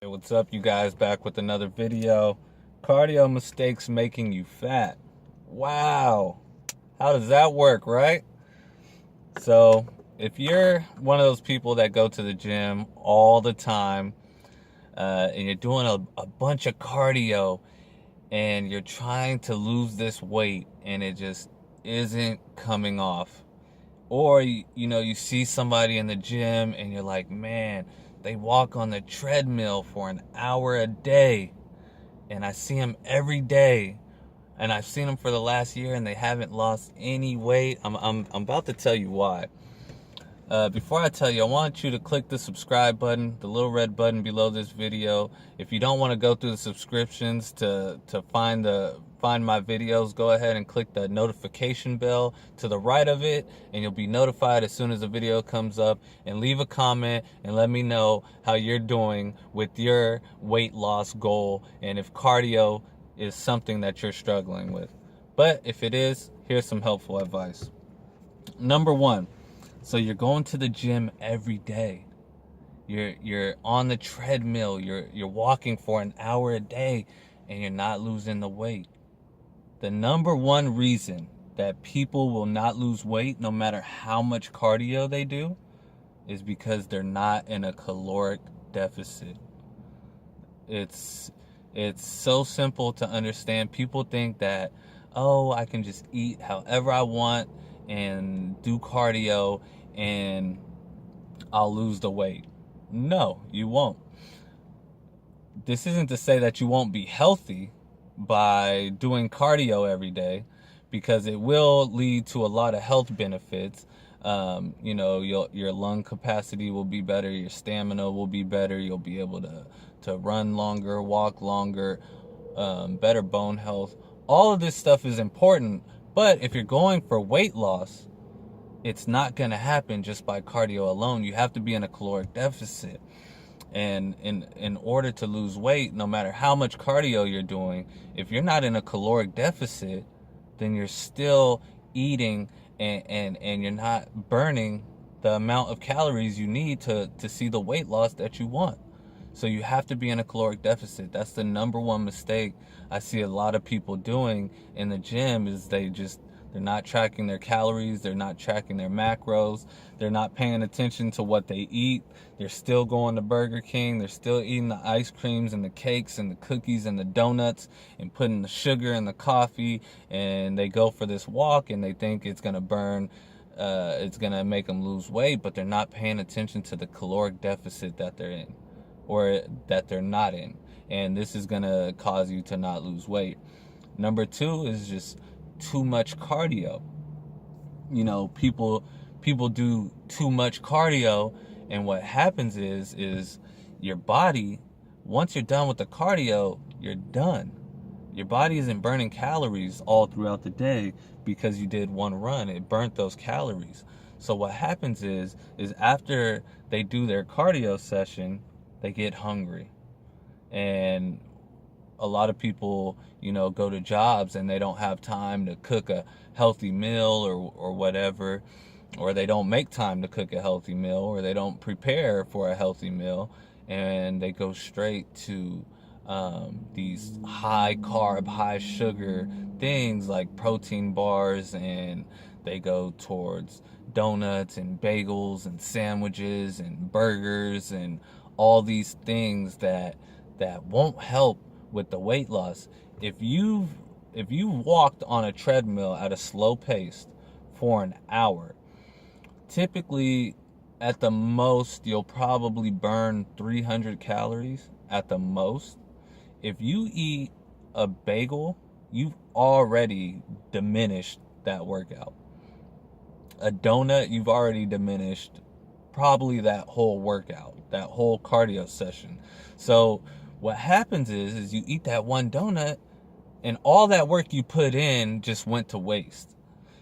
Hey, what's up, you guys? Back with another video. Cardio mistakes making you fat. Wow. How does that work, right? So, if you're one of those people that go to the gym all the time and you're doing a bunch of cardio and you're trying to lose this weight and it just isn't coming off, or you see somebody in the gym and you're like, man, they walk on the treadmill for an hour a day, and I see them every day, and I've seen them for the last year, and they haven't lost any weight. I'm about to tell you why. Before I tell you, I want you to click the subscribe button, the little red button below this video. If you don't want to go through the subscriptions to find my videos, go ahead and click the notification bell to the right of it, and you'll be notified as soon as a video comes up. And leave a comment and let me know how you're doing with your weight loss goal and if cardio is something that you're struggling with. But if it is, here's some helpful advice. Number one, so you're going to the gym every day. You're on the treadmill. You're walking for an hour a day, and you're not losing the weight. The number one reason that people will not lose weight, no matter how much cardio they do, is because they're not in a caloric deficit. It's so simple to understand. People think that, oh, I can just eat however I want and do cardio and I'll lose the weight. No, you won't. This isn't to say that you won't be healthy by doing cardio every day, because it will lead to a lot of health benefits. Your lung capacity will be better, your stamina will be better, you'll be able to run longer, walk longer, better bone health. All of this stuff is important, but if you're going for weight loss, it's not going to happen just by cardio alone. You have to be in a caloric deficit. And in order to lose weight, no matter how much cardio you're doing, if you're not in a caloric deficit, then you're still eating and you're not burning the amount of calories you need to see the weight loss that you want. So you have to be in a caloric deficit. That's the number one mistake I see a lot of people doing in the gym, is they're not tracking their calories, they're not tracking their macros, they're not paying attention to what they eat. They're still going to Burger King, they're still eating the ice creams and the cakes and the cookies and the donuts and putting the sugar in the coffee, and they go for this walk and they think it's going to burn, it's going to make them lose weight, but they're not paying attention to the caloric deficit that they're in or that they're not in. And this is going to cause you to not lose weight. Number two is just too much cardio. People do too much cardio, and what happens is your body, once you're done with the cardio, you're done. Your body isn't burning calories all throughout the day because you did one run. It burnt those calories. So what happens is after they do their cardio session, they get hungry. And a lot of people, go to jobs and they don't have time to cook a healthy meal or whatever, or they don't make time to cook a healthy meal, or they don't prepare for a healthy meal, and they go straight to these high carb, high sugar things like protein bars, and they go towards donuts and bagels and sandwiches and burgers and all these things that won't help with the weight loss. If you walked on a treadmill at a slow pace for an hour, typically at the most you'll probably burn 300 calories at the most. If you eat a bagel, you've already diminished that workout. A donut, you've already diminished probably that whole workout, that whole cardio session. So what happens is you eat that one donut and all that work you put in just went to waste.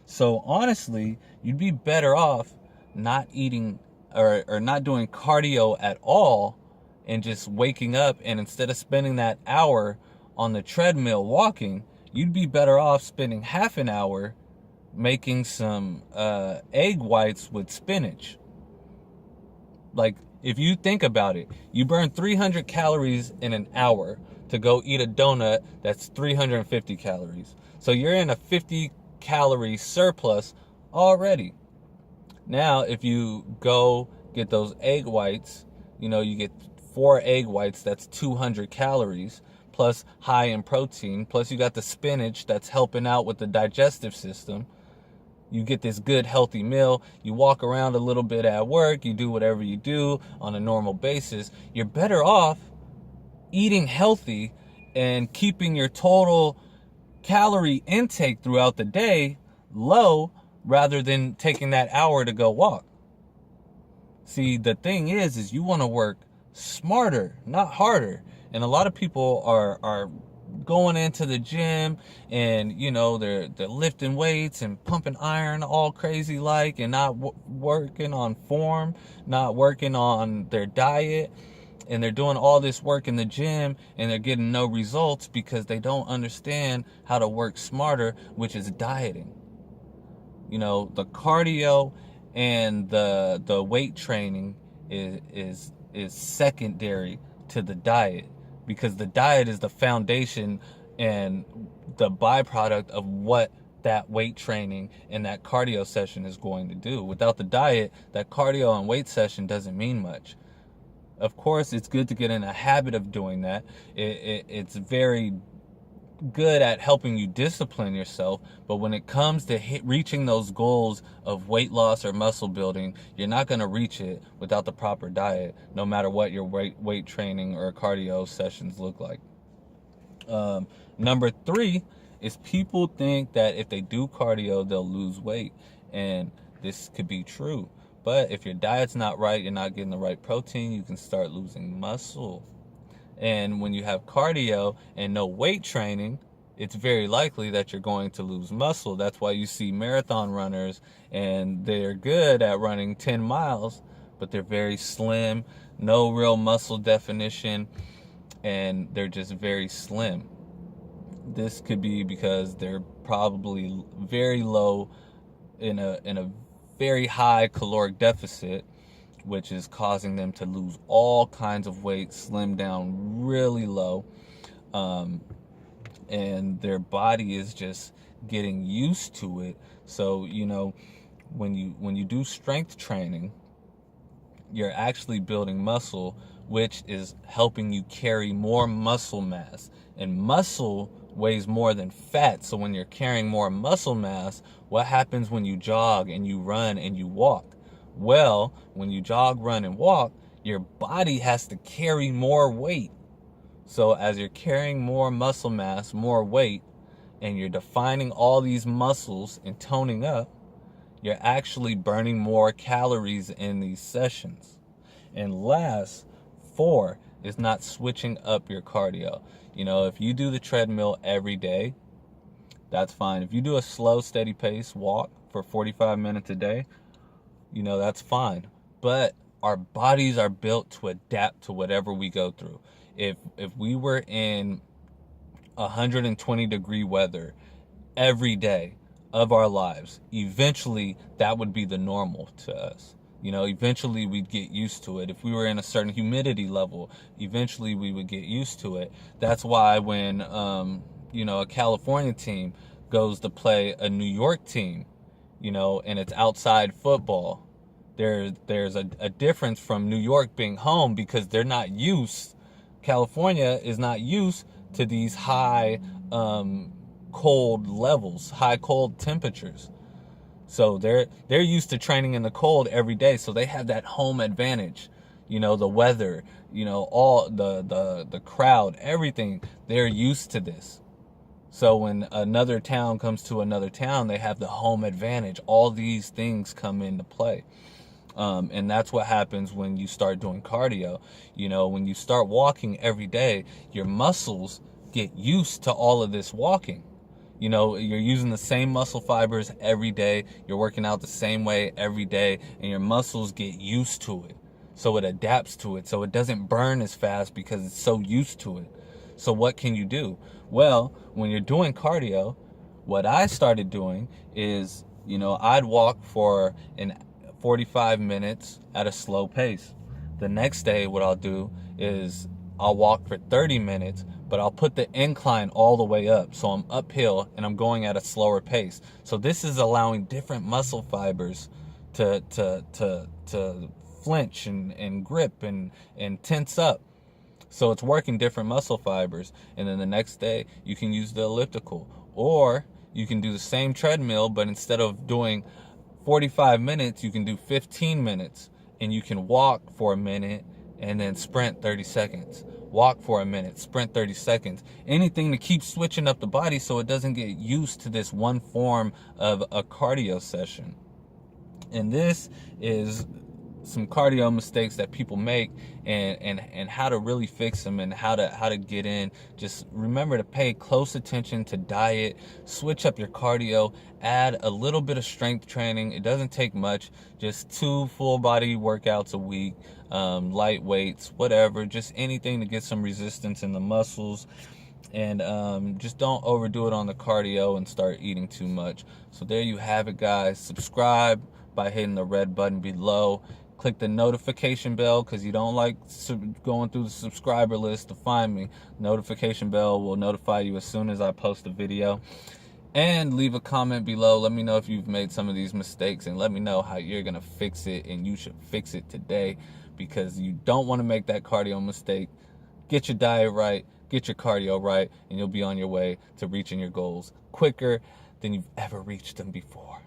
So honestly, you'd be better off not eating or not doing cardio at all, and just waking up, and instead of spending that hour on the treadmill walking, you'd be better off spending half an hour making some egg whites with spinach. Like, If you think about it, you burn 300 calories in an hour to go eat a donut that's 350 calories. So you're in a 50 calorie surplus already. Now, if you go get those egg whites, you get 4 egg whites, that's 200 calories, plus high in protein, plus you got the spinach that's helping out with the digestive system. You get this good healthy meal, you walk around a little bit at work, you do whatever you do on a normal basis. You're better off eating healthy and keeping your total calorie intake throughout the day low rather than taking that hour to go walk. See, the thing is you want to work smarter, not harder. And a lot of people are going into the gym and they're lifting weights and pumping iron all crazy like, and not working on form, not working on their diet, and they're doing all this work in the gym and they're getting no results because they don't understand how to work smarter, which is dieting. The cardio and the weight training is secondary to the diet, because the diet is the foundation and the byproduct of what that weight training and that cardio session is going to do. Without the diet, that cardio and weight session doesn't mean much. Of course, it's good to get in a habit of doing that. It's very good at helping you discipline yourself, but when it comes to reaching those goals of weight loss or muscle building, you're not going to reach it without the proper diet, no matter what your weight training or cardio sessions look like. Number 3 is people think that if they do cardio, they'll lose weight, and this could be true. But if your diet's not right, you're not getting the right protein, you can start losing muscle. And when you have cardio and no weight training, it's very likely that you're going to lose muscle. That's why you see marathon runners and they're good at running 10 miles, but they're very slim, no real muscle definition, and they're just very slim. This could be because they're probably very low in a very high caloric deficit, which is causing them to lose all kinds of weight, slim down really low, and their body is just getting used to it. So when you do strength training, you're actually building muscle, which is helping you carry more muscle mass, and muscle weighs more than fat. So when you're carrying more muscle mass, what happens when you jog and you run and you walk? Well, when you jog, run, and walk, your body has to carry more weight. So as you're carrying more muscle mass, more weight, and you're defining all these muscles and toning up, you're actually burning more calories in these sessions. And last, 4 is not switching up your cardio. If you do the treadmill every day, that's fine. If you do a slow, steady pace walk for 45 minutes a day, that's fine. But our bodies are built to adapt to whatever we go through. If we were in 120 degree weather every day of our lives, eventually that would be the normal to us. Eventually we'd get used to it. If we were in a certain humidity level, eventually we would get used to it. That's why when a California team goes to play a New York team, and it's outside football, there's a difference from New York being home, because they're not used. California is not used to these high cold levels, high cold temperatures. So they're used to training in the cold every day, so they have that home advantage. The weather, all the crowd, everything, they're used to this. So when another town comes to another town, they have the home advantage. All these things come into play. And that's what happens when you start doing cardio. When you start walking every day, your muscles get used to all of this walking. You're using the same muscle fibers every day. You're working out the same way every day, and your muscles get used to it. So it adapts to it. So it doesn't burn as fast because it's so used to it. So what can you do? Well, when you're doing cardio, what I started doing is, I'd walk for 45 minutes at a slow pace. The next day, what I'll do is I'll walk for 30 minutes, but I'll put the incline all the way up. So I'm uphill and I'm going at a slower pace. So this is allowing different muscle fibers to flinch and grip and tense up. So it's working different muscle fibers. And then the next day, you can use the elliptical. Or you can do the same treadmill, but instead of doing 45 minutes, you can do 15 minutes. And you can walk for a minute and then sprint 30 seconds. Walk for a minute, sprint 30 seconds. Anything to keep switching up the body so it doesn't get used to this one form of a cardio session. And this is some cardio mistakes that people make, and how to really fix them, and how to get in. Just remember to pay close attention to diet, switch up your cardio, add a little bit of strength training. It doesn't take much, just 2 full body workouts a week, light weights, whatever, just anything to get some resistance in the muscles. And just don't overdo it on the cardio and start eating too much. So there you have it, guys. Subscribe by hitting the red button below. Click the notification bell, because you don't like going through the subscriber list to find me. Notification bell will notify you as soon as I post a video. And leave a comment below. Let me know if you've made some of these mistakes, and let me know how you're going to fix it, and you should fix it today, because you don't want to make that cardio mistake. Get your diet right, get your cardio right, and you'll be on your way to reaching your goals quicker than you've ever reached them before.